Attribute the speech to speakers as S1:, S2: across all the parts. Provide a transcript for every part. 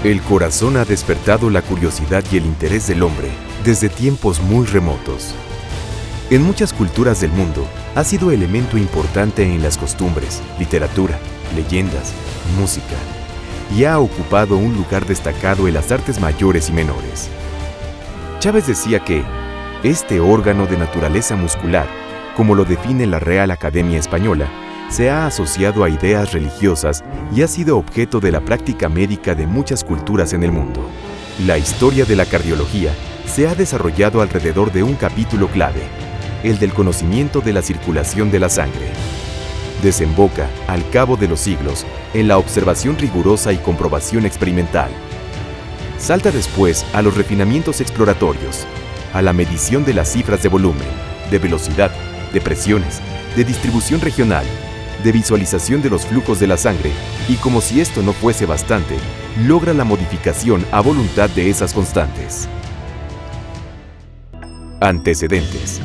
S1: El corazón ha despertado la curiosidad y el interés del hombre desde tiempos muy remotos. En muchas culturas del mundo ha sido elemento importante en las costumbres, literatura, leyendas, música, y ha ocupado un lugar destacado en las artes mayores y menores. Chávez decía que este órgano de naturaleza muscular, como lo define la Real Academia Española, se ha asociado a ideas religiosas y ha sido objeto de la práctica médica de muchas culturas en el mundo. La historia de la cardiología se ha desarrollado alrededor de un capítulo clave, el del conocimiento de la circulación de la sangre. Desemboca, al cabo de los siglos, en la observación rigurosa y comprobación experimental. Salta después a los refinamientos exploratorios, a la medición de las cifras de volumen, de velocidad, de presiones, de distribución regional, de visualización de los flujos de la sangre, y como si esto no fuese bastante, logra la modificación a voluntad de esas constantes. Antecedentes.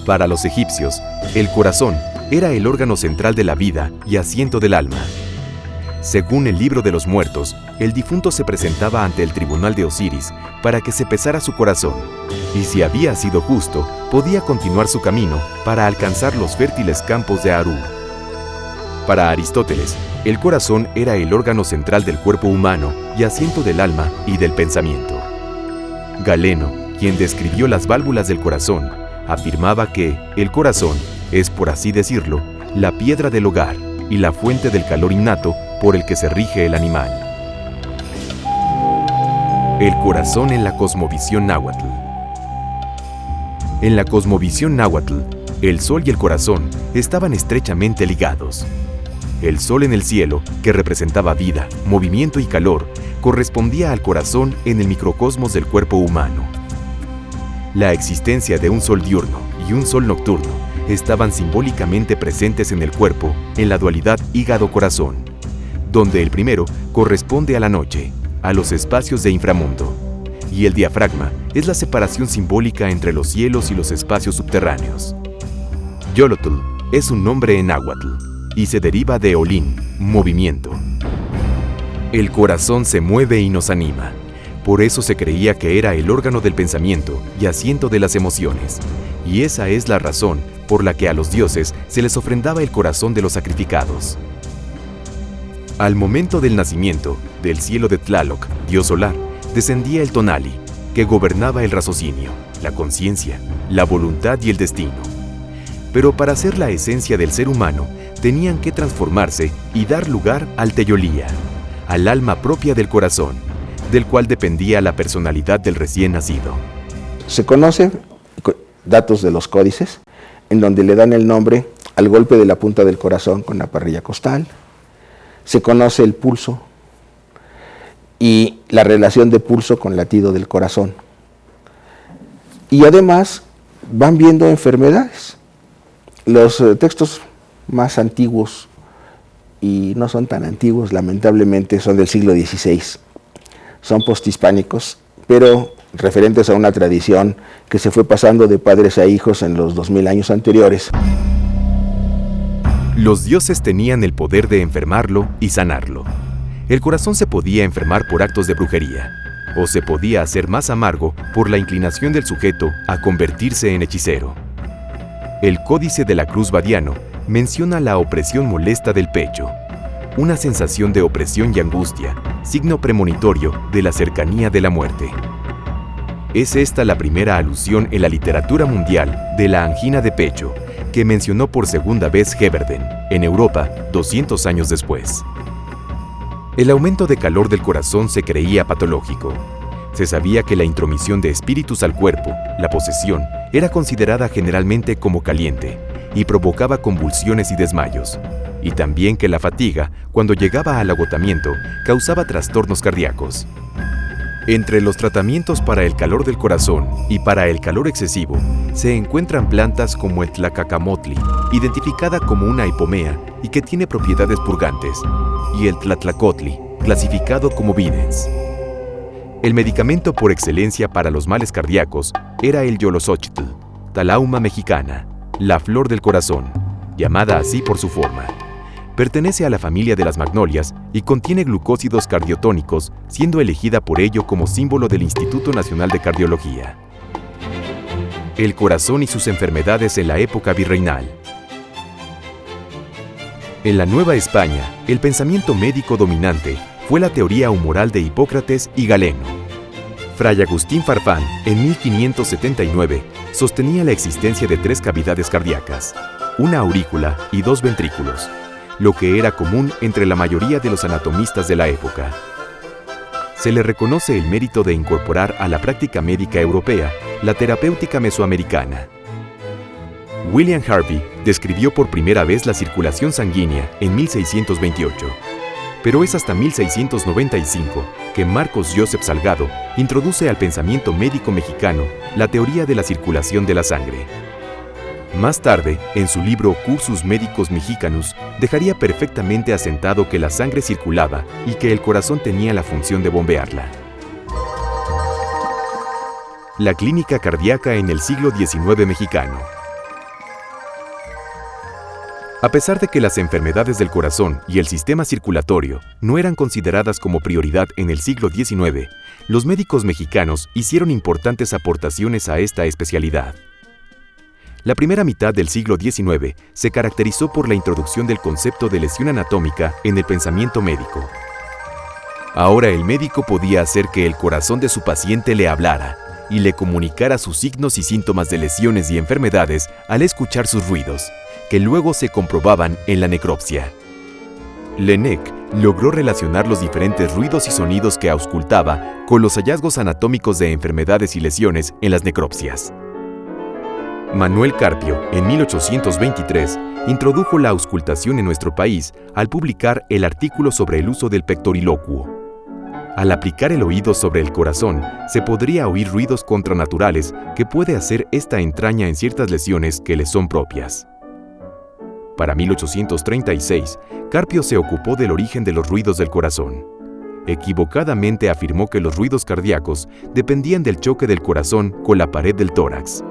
S1: Para los egipcios, el corazón era el órgano central de la vida y asiento del alma. Según el Libro de los Muertos, el difunto se presentaba ante el tribunal de Osiris para que se pesara su corazón, y si había sido justo, podía continuar su camino para alcanzar los fértiles campos de Aru. Para Aristóteles, el corazón era el órgano central del cuerpo humano y asiento del alma y del pensamiento. Galeno, quien describió las válvulas del corazón, afirmaba que el corazón es, por así decirlo, la piedra del hogar y la fuente del calor innato por el que se rige el animal. El corazón en la cosmovisión náhuatl. En la cosmovisión náhuatl, el sol y el corazón estaban estrechamente ligados. El sol en el cielo, que representaba vida, movimiento y calor, correspondía al corazón en el microcosmos del cuerpo humano. La existencia de un sol diurno y un sol nocturno estaban simbólicamente presentes en el cuerpo en la dualidad hígado-corazón, donde el primero corresponde a la noche, a los espacios de inframundo, y el diafragma es la separación simbólica entre los cielos y los espacios subterráneos. Yolotl es un nombre en náhuatl y se deriva de olín, movimiento. El corazón se mueve y nos anima. Por eso se creía que era el órgano del pensamiento y asiento de las emociones, y esa es la razón por la que a los dioses se les ofrendaba el corazón de los sacrificados. Al momento del nacimiento, del cielo de Tlaloc, dios solar, descendía el Tonali, que gobernaba el raciocinio, la conciencia, la voluntad y el destino. Pero para ser la esencia del ser humano, tenían que transformarse y dar lugar al Teyolía, al alma propia del corazón, del cual dependía la personalidad del recién nacido.
S2: Se conocen datos de los códices, en donde le dan el nombre al golpe de la punta del corazón con la parrilla costal. Se conoce el pulso y la relación de pulso con latido del corazón. Y además van viendo enfermedades. Los textos más antiguos, y no son tan antiguos, lamentablemente, son del siglo XVI. Son posthispánicos, pero referentes a una tradición que se fue pasando de padres a hijos en los 2000 años anteriores.
S1: Los dioses tenían el poder de enfermarlo y sanarlo. El corazón se podía enfermar por actos de brujería, o se podía hacer más amargo por la inclinación del sujeto a convertirse en hechicero. El Códice de la Cruz Badiano menciona la opresión molesta del pecho, una sensación de opresión y angustia, signo premonitorio de la cercanía de la muerte. Es esta la primera alusión en la literatura mundial de la angina de pecho, que mencionó por segunda vez Heberden, en Europa, 200 años después. El aumento de calor del corazón se creía patológico. Se sabía que la intromisión de espíritus al cuerpo, la posesión, era considerada generalmente como caliente y provocaba convulsiones y desmayos, y también que la fatiga, cuando llegaba al agotamiento, causaba trastornos cardíacos. Entre los tratamientos para el calor del corazón y para el calor excesivo, se encuentran plantas como el tlacacamotli, identificada como una hipomea y que tiene propiedades purgantes, y el tlatlacotli, clasificado como videns. El medicamento por excelencia para los males cardíacos era el yolosochtl, Talauma mexicana, la flor del corazón, llamada así por su forma, Pertenece a la familia de las magnolias y contiene glucósidos cardiotónicos, siendo elegida por ello como símbolo del Instituto Nacional de Cardiología. El corazón y sus enfermedades en la época virreinal. En la Nueva España, el pensamiento médico dominante fue la teoría humoral de Hipócrates y Galeno. Fray Agustín Farfán, en 1579, sostenía la existencia de 3 cavidades cardíacas, una aurícula y 2 ventrículos, lo que era común entre la mayoría de los anatomistas de la época. Se le reconoce el mérito de incorporar a la práctica médica europea la terapéutica mesoamericana. William Harvey describió por primera vez la circulación sanguínea en 1628, pero es hasta 1695 que Marcos Joseph Salgado introduce al pensamiento médico mexicano la teoría de la circulación de la sangre. Más tarde, en su libro Cursus Medicus Mexicanus, dejaría perfectamente asentado que la sangre circulaba y que el corazón tenía la función de bombearla. La clínica cardíaca en el siglo XIX mexicano. A pesar de que las enfermedades del corazón y el sistema circulatorio no eran consideradas como prioridad en el siglo XIX, los médicos mexicanos hicieron importantes aportaciones a esta especialidad. La primera mitad del siglo XIX se caracterizó por la introducción del concepto de lesión anatómica en el pensamiento médico. Ahora el médico podía hacer que el corazón de su paciente le hablara y le comunicara sus signos y síntomas de lesiones y enfermedades al escuchar sus ruidos, que luego se comprobaban en la necropsia. Laennec logró relacionar los diferentes ruidos y sonidos que auscultaba con los hallazgos anatómicos de enfermedades y lesiones en las necropsias. Manuel Carpio, en 1823, introdujo la auscultación en nuestro país al publicar el artículo sobre el uso del pectoriloquio. Al aplicar el oído sobre el corazón, se podría oír ruidos contranaturales que puede hacer esta entraña en ciertas lesiones que le son propias. Para 1836, Carpio se ocupó del origen de los ruidos del corazón. Equivocadamente afirmó que los ruidos cardíacos dependían del choque del corazón con la pared del tórax.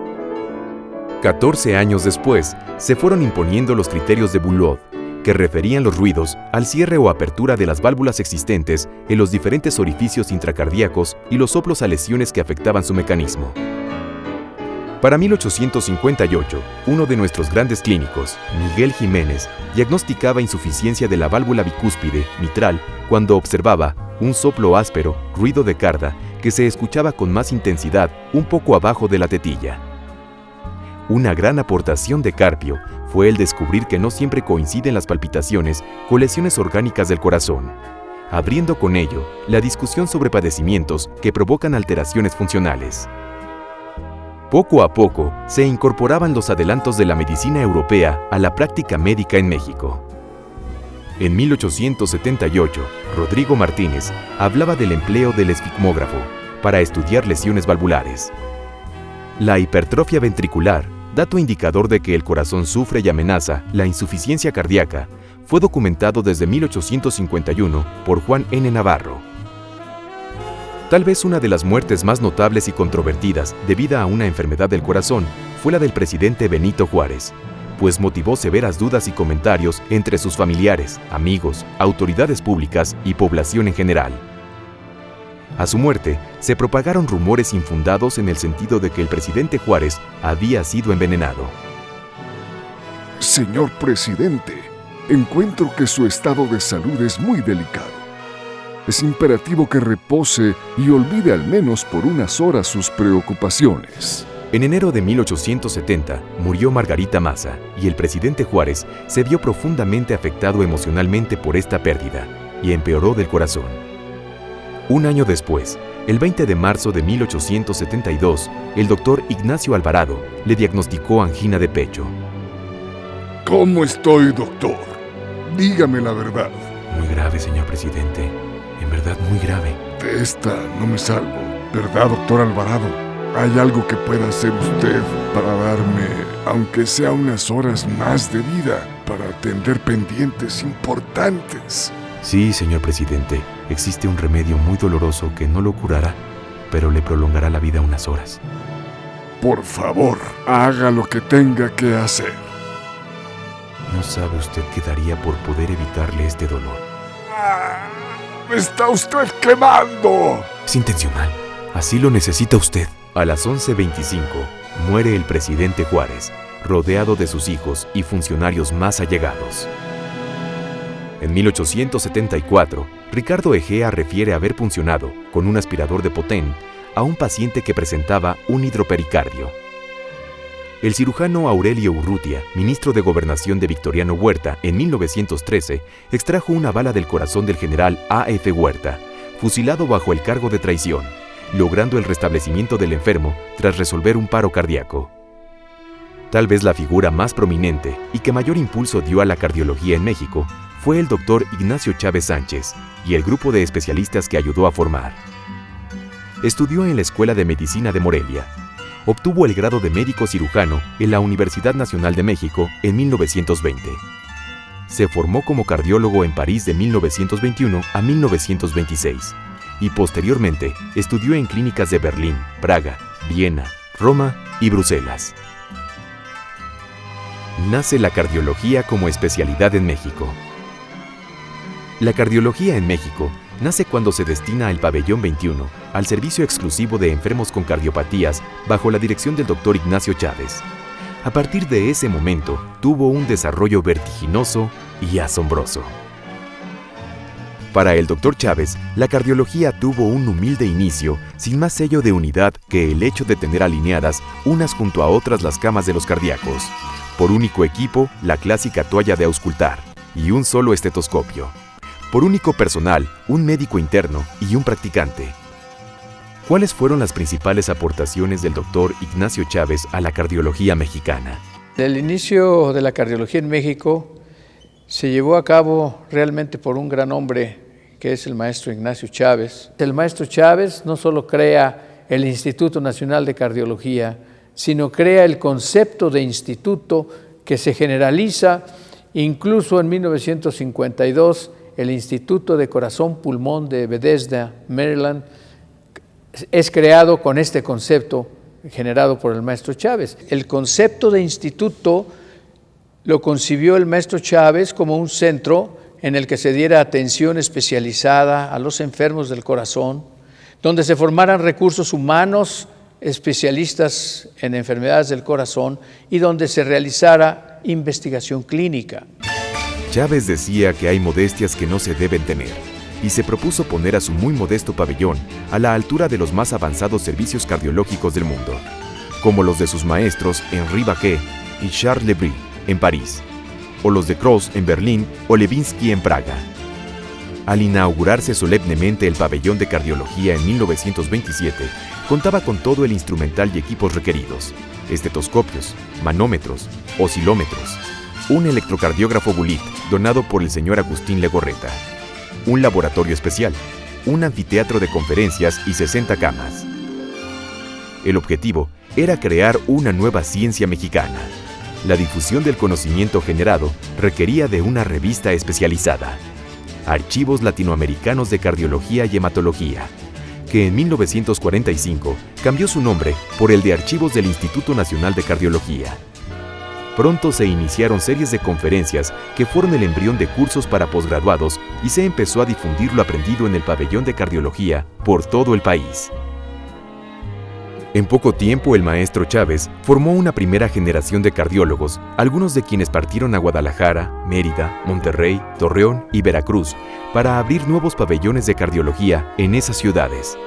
S1: 14 años después, se fueron imponiendo los criterios de Boulud, que referían los ruidos al cierre o apertura de las válvulas existentes en los diferentes orificios intracardíacos y los soplos a lesiones que afectaban su mecanismo. Para 1858, uno de nuestros grandes clínicos, Miguel Jiménez, diagnosticaba insuficiencia de la válvula bicúspide mitral cuando observaba un soplo áspero, ruido de carda, que se escuchaba con más intensidad un poco abajo de la tetilla. Una gran aportación de Carpio fue el descubrir que no siempre coinciden las palpitaciones con lesiones orgánicas del corazón, abriendo con ello la discusión sobre padecimientos que provocan alteraciones funcionales. Poco a poco se incorporaban los adelantos de la medicina europea a la práctica médica en México. En 1878, Rodrigo Martínez hablaba del empleo del esfigmógrafo para estudiar lesiones valvulares. La hipertrofia ventricular, dato indicador de que el corazón sufre y amenaza la insuficiencia cardíaca, fue documentado desde 1851 por Juan N. Navarro. Tal vez una de las muertes más notables y controvertidas debida a una enfermedad del corazón fue la del presidente Benito Juárez, pues motivó severas dudas y comentarios entre sus familiares, amigos, autoridades públicas y población en general. A su muerte, se propagaron rumores infundados en el sentido de que el presidente Juárez había sido envenenado.
S3: Señor presidente, encuentro que su estado de salud es muy delicado. Es imperativo que repose y olvide al menos por unas horas sus preocupaciones.
S1: En enero de 1870 murió Margarita Maza y el presidente Juárez se vio profundamente afectado emocionalmente por esta pérdida y empeoró del corazón. Un año después, el 20 de marzo de 1872, el doctor Ignacio Alvarado le diagnosticó angina de pecho.
S3: ¿Cómo estoy, doctor? Dígame la verdad.
S1: Muy grave, señor presidente. En verdad, muy grave.
S3: De esta no me salvo, ¿verdad, doctor Alvarado? ¿Hay algo que pueda hacer usted para darme, aunque sea unas horas más de vida, para atender pendientes importantes?
S1: Sí, señor presidente. Existe un remedio muy doloroso que no lo curará, pero le prolongará la vida unas horas.
S3: Por favor, haga lo que tenga que hacer.
S1: No sabe usted qué daría por poder evitarle este dolor.
S3: ¡Me está usted quemando!
S1: Es intencional. Así lo necesita usted. A las 11:25 muere el presidente Juárez, rodeado de sus hijos y funcionarios más allegados. En 1874, Ricardo Egea refiere haber puncionado con un aspirador de Potén a un paciente que presentaba un hidropericardio. El cirujano Aurelio Urrutia, ministro de Gobernación de Victoriano Huerta en 1913, extrajo una bala del corazón del general A.F. Huerta, fusilado bajo el cargo de traición, logrando el restablecimiento del enfermo tras resolver un paro cardíaco. Tal vez la figura más prominente y que mayor impulso dio a la cardiología en México fue el doctor Ignacio Chávez Sánchez y el grupo de especialistas que ayudó a formar. Estudió en la Escuela de Medicina de Morelia. Obtuvo el grado de médico cirujano en la Universidad Nacional de México en 1920. Se formó como cardiólogo en París de 1921 a 1926 y posteriormente estudió en clínicas de Berlín, Praga, Viena, Roma y Bruselas. Nace la cardiología como especialidad en México. La cardiología en México nace cuando se destina el Pabellón 21 al servicio exclusivo de enfermos con cardiopatías bajo la dirección del Dr. Ignacio Chávez. A partir de ese momento, tuvo un desarrollo vertiginoso y asombroso. Para el Dr. Chávez, la cardiología tuvo un humilde inicio, sin más sello de unidad que el hecho de tener alineadas unas junto a otras las camas de los cardíacos, por único equipo, la clásica toalla de auscultar, y un solo estetoscopio. Por único personal, un médico interno y un practicante. ¿Cuáles fueron las principales aportaciones del doctor Ignacio Chávez a la cardiología mexicana?
S4: El inicio de la cardiología en México se llevó a cabo realmente por un gran hombre que es el maestro Ignacio Chávez. El maestro Chávez no solo crea el Instituto Nacional de Cardiología, sino crea el concepto de instituto que se generaliza. Incluso en 1952, el Instituto de Corazón Pulmón de Bethesda, Maryland, es creado con este concepto generado por el maestro Chávez. El concepto de instituto lo concibió el maestro Chávez como un centro en el que se diera atención especializada a los enfermos del corazón, donde se formaran recursos humanos especialistas en enfermedades del corazón y donde se realizara investigación clínica.
S1: Chávez decía que hay modestias que no se deben tener y se propuso poner a su muy modesto pabellón a la altura de los más avanzados servicios cardiológicos del mundo, como los de sus maestros Henri Baquet y Charles Lebris en París, o los de Cross en Berlín o Levinsky en Praga. Al inaugurarse solemnemente el pabellón de cardiología en 1927, contaba con todo el instrumental y equipos requeridos: estetoscopios, manómetros, oscilómetros, un electrocardiógrafo Bullitt donado por el señor Agustín Legorreta, un laboratorio especial, un anfiteatro de conferencias y 60 camas. El objetivo era crear una nueva ciencia mexicana. La difusión del conocimiento generado requería de una revista especializada, Archivos Latinoamericanos de Cardiología y Hematología, que en 1945 cambió su nombre por el de Archivos del Instituto Nacional de Cardiología. Pronto se iniciaron series de conferencias que fueron el embrión de cursos para posgraduados y se empezó a difundir lo aprendido en el pabellón de cardiología por todo el país. En poco tiempo, el maestro Chávez formó una primera generación de cardiólogos, algunos de quienes partieron a Guadalajara, Mérida, Monterrey, Torreón y Veracruz para abrir nuevos pabellones de cardiología en esas ciudades.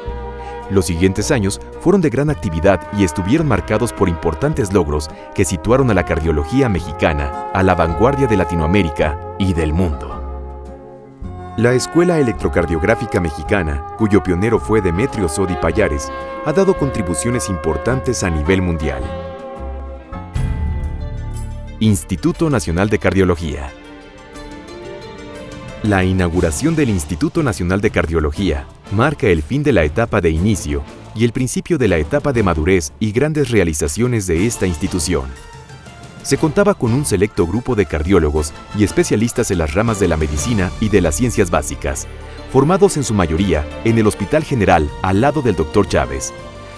S1: Los siguientes años fueron de gran actividad y estuvieron marcados por importantes logros que situaron a la cardiología mexicana a la vanguardia de Latinoamérica y del mundo. La Escuela Electrocardiográfica Mexicana, cuyo pionero fue Demetrio Sodi Pallares, ha dado contribuciones importantes a nivel mundial. Instituto Nacional de Cardiología. La inauguración del Instituto Nacional de Cardiología marca el fin de la etapa de inicio y el principio de la etapa de madurez y grandes realizaciones de esta institución. Se contaba con un selecto grupo de cardiólogos y especialistas en las ramas de la medicina y de las ciencias básicas, formados en su mayoría en el Hospital General al lado del Dr. Chávez,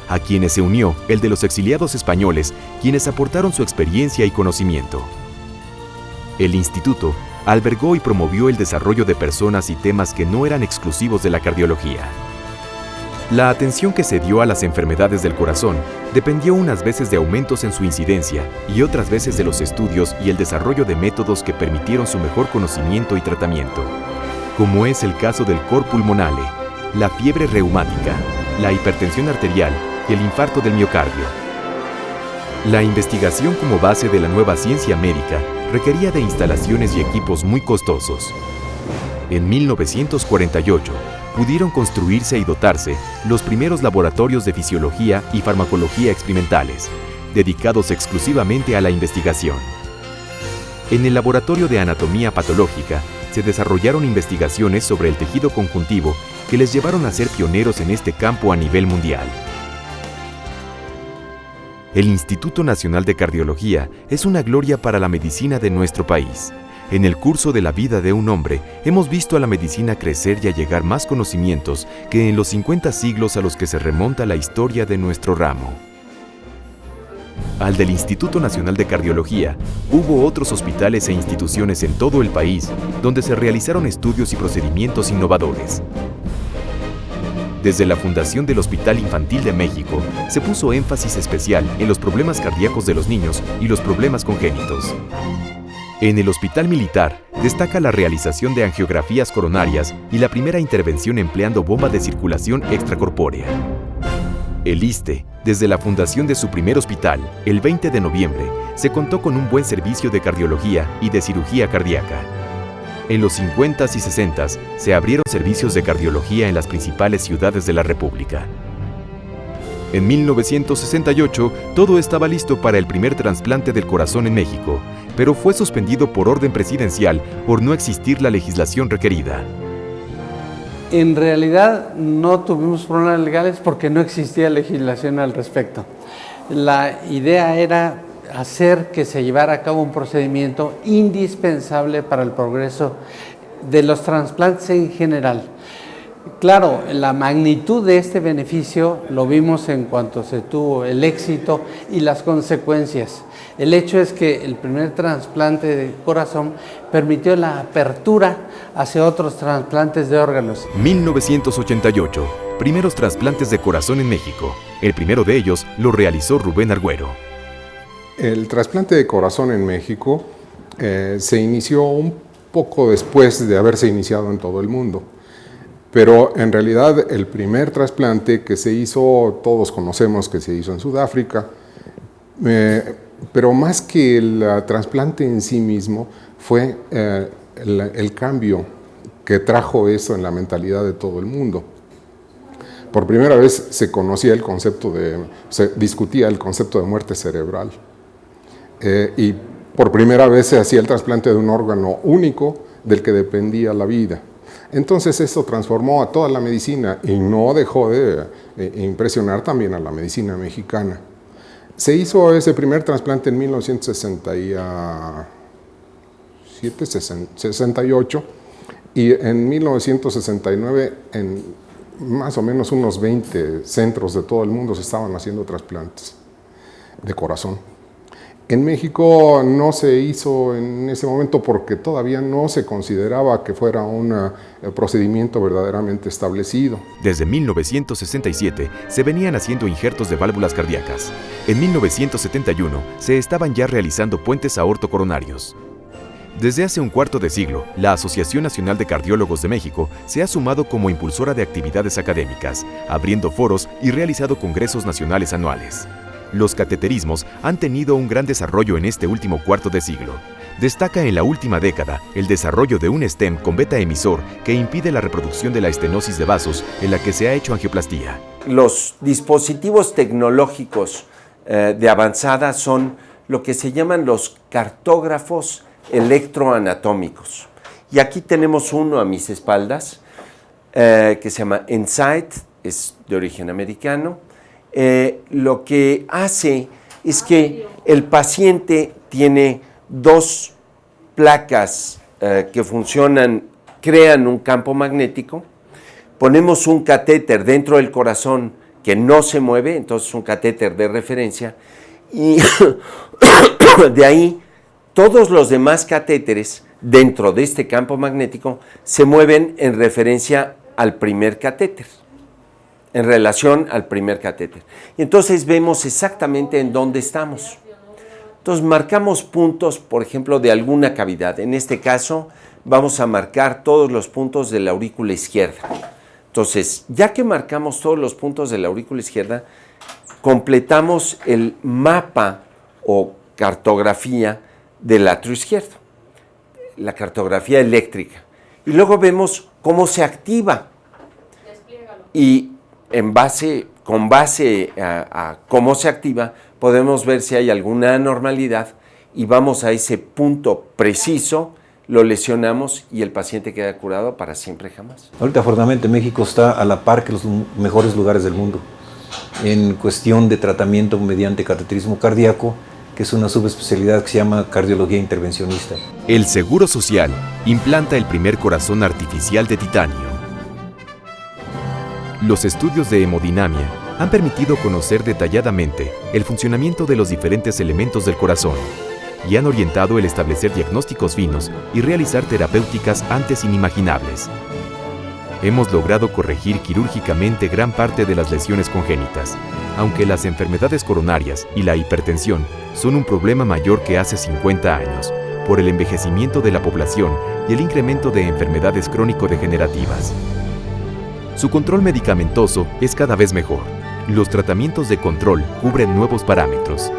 S1: a quienes se unió el de los exiliados españoles, quienes aportaron su experiencia y conocimiento. El instituto albergó y promovió el desarrollo de personas y temas que no eran exclusivos de la cardiología. La atención que se dio a las enfermedades del corazón dependió unas veces de aumentos en su incidencia y otras veces de los estudios y el desarrollo de métodos que permitieron su mejor conocimiento y tratamiento, como es el caso del cor pulmonale, la fiebre reumática, la hipertensión arterial y el infarto del miocardio. La investigación como base de la nueva ciencia médica requería de instalaciones y equipos muy costosos. En 1948, pudieron construirse y dotarse los primeros laboratorios de fisiología y farmacología experimentales, dedicados exclusivamente a la investigación. En el laboratorio de anatomía patológica se desarrollaron investigaciones sobre el tejido conjuntivo que les llevaron a ser pioneros en este campo a nivel mundial. El Instituto Nacional de Cardiología es una gloria para la medicina de nuestro país. En el curso de la vida de un hombre, hemos visto a la medicina crecer y allegar más conocimientos que en los 50 siglos a los que se remonta la historia de nuestro ramo. Al del Instituto Nacional de Cardiología, hubo otros hospitales e instituciones en todo el país donde se realizaron estudios y procedimientos innovadores. Desde la fundación del Hospital Infantil de México, se puso énfasis especial en los problemas cardíacos de los niños y los problemas congénitos. En el Hospital Militar destaca la realización de angiografías coronarias y la primera intervención empleando bomba de circulación extracorpórea. El ISSSTE, desde la fundación de su primer hospital, el 20 de noviembre, se contó con un buen servicio de cardiología y de cirugía cardíaca. En los 50s y 60s se abrieron servicios de cardiología en las principales ciudades de la República. En 1968, todo estaba listo para el primer trasplante del corazón en México, pero fue suspendido por orden presidencial por no existir la legislación requerida.
S5: En realidad no tuvimos problemas legales porque no existía legislación al respecto. La idea era hacer que se llevara a cabo un procedimiento indispensable para el progreso de los trasplantes en general. Claro, la magnitud de este beneficio lo vimos en cuanto se tuvo el éxito y las consecuencias. El hecho es que el primer trasplante de corazón permitió la apertura hacia otros trasplantes de órganos.
S1: 1988, primeros trasplantes de corazón en México. El primero de ellos lo realizó Rubén Argüero.
S6: El trasplante de corazón en México se inició un poco después de haberse iniciado en todo el mundo. Pero en realidad el primer trasplante que se hizo, todos conocemos que se hizo en Sudáfrica, pero más que el trasplante en sí mismo fue el cambio que trajo eso en la mentalidad de todo el mundo. Por primera vez se discutía el concepto de muerte cerebral y por primera vez se hacía el trasplante de un órgano único del que dependía la vida. Entonces esto transformó a toda la medicina y no dejó de impresionar también a la medicina mexicana. Se hizo ese primer trasplante en 1968 y en 1969 en más o menos unos 20 centros de todo el mundo se estaban haciendo trasplantes de corazón. En México no se hizo en ese momento porque todavía no se consideraba que fuera un procedimiento verdaderamente establecido.
S1: Desde 1967 se venían haciendo injertos de válvulas cardíacas. En 1971 se estaban ya realizando puentes aortocoronarios. Desde hace un cuarto de siglo, la Asociación Nacional de Cardiólogos de México se ha sumado como impulsora de actividades académicas, abriendo foros y realizado congresos nacionales anuales. Los cateterismos han tenido un gran desarrollo en este último cuarto de siglo. Destaca en la última década el desarrollo de un stem con beta emisor que impide la reproducción de la estenosis de vasos en la que se ha hecho angioplastía.
S7: Los dispositivos tecnológicos de avanzada son lo que se llaman los cartógrafos electroanatómicos. Y aquí tenemos uno a mis espaldas que se llama EnSight, es de origen americano. Lo que hace es que el paciente tiene dos placas que funcionan, crean un campo magnético, ponemos un catéter dentro del corazón que no se mueve, entonces un catéter de referencia, y de ahí Todos los demás catéteres dentro de este campo magnético se mueven en referencia al primer catéter, en relación al primer catéter. Y entonces vemos exactamente en dónde estamos. Entonces marcamos puntos, por ejemplo, de alguna cavidad. En este caso vamos a marcar todos los puntos de la aurícula izquierda. Entonces, ya que marcamos todos los puntos de la aurícula izquierda, completamos el mapa o cartografía del atrio izquierdo, la cartografía eléctrica. Y luego vemos cómo se activa. Y con base a cómo se activa, podemos ver si hay alguna anormalidad y vamos a ese punto preciso, lo lesionamos y el paciente queda curado para siempre jamás.
S8: Ahorita, afortunadamente, México está a la par que los mejores lugares del mundo en cuestión de tratamiento mediante cateterismo cardíaco, que es una subespecialidad que se llama cardiología intervencionista.
S1: El Seguro Social implanta el primer corazón artificial de titanio. Los estudios de hemodinamia han permitido conocer detalladamente el funcionamiento de los diferentes elementos del corazón y han orientado el establecer diagnósticos finos y realizar terapéuticas antes inimaginables. Hemos logrado corregir quirúrgicamente gran parte de las lesiones congénitas, aunque las enfermedades coronarias y la hipertensión son un problema mayor que hace 50 años, por el envejecimiento de la población y el incremento de enfermedades crónico-degenerativas. Su control medicamentoso es cada vez mejor. Los tratamientos de control cubren nuevos parámetros.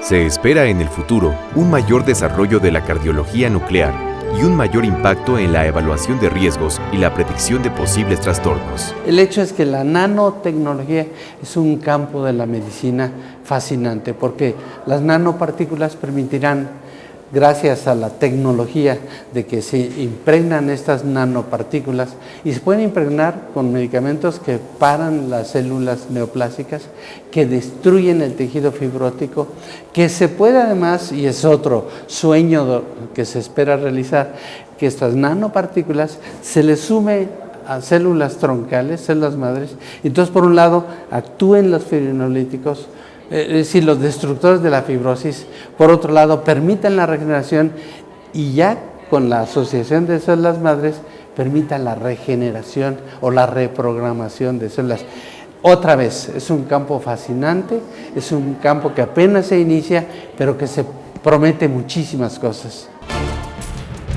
S1: Se espera en el futuro un mayor desarrollo de la cardiología nuclear y un mayor impacto en la evaluación de riesgos y la predicción de posibles trastornos.
S5: El hecho es que la nanotecnología es un campo de la medicina fascinante, porque las nanopartículas permitirán, gracias a la tecnología de que se impregnan estas nanopartículas y se pueden impregnar con medicamentos que paran las células neoplásicas, que destruyen el tejido fibrótico, que se puede además, y es otro sueño que se espera realizar, que estas nanopartículas se les sume a células troncales, células madres, y entonces por un lado actúen los fibrinolíticos, es decir, los destructores de la fibrosis, por otro lado permiten la regeneración y ya con la asociación de células madres permitan la regeneración o la reprogramación de células. Otra vez, es un campo fascinante, es un campo que apenas se inicia, pero que se promete muchísimas cosas.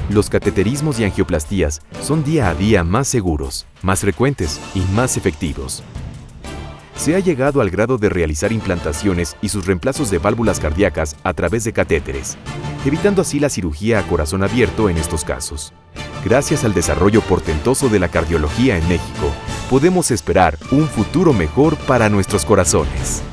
S1: Los cateterismos y angioplastías son día a día más seguros, más frecuentes y más efectivos. Se ha llegado al grado de realizar implantaciones y sus reemplazos de válvulas cardíacas a través de catéteres, evitando así la cirugía a corazón abierto en estos casos. Gracias al desarrollo portentoso de la cardiología en México, podemos esperar un futuro mejor para nuestros corazones.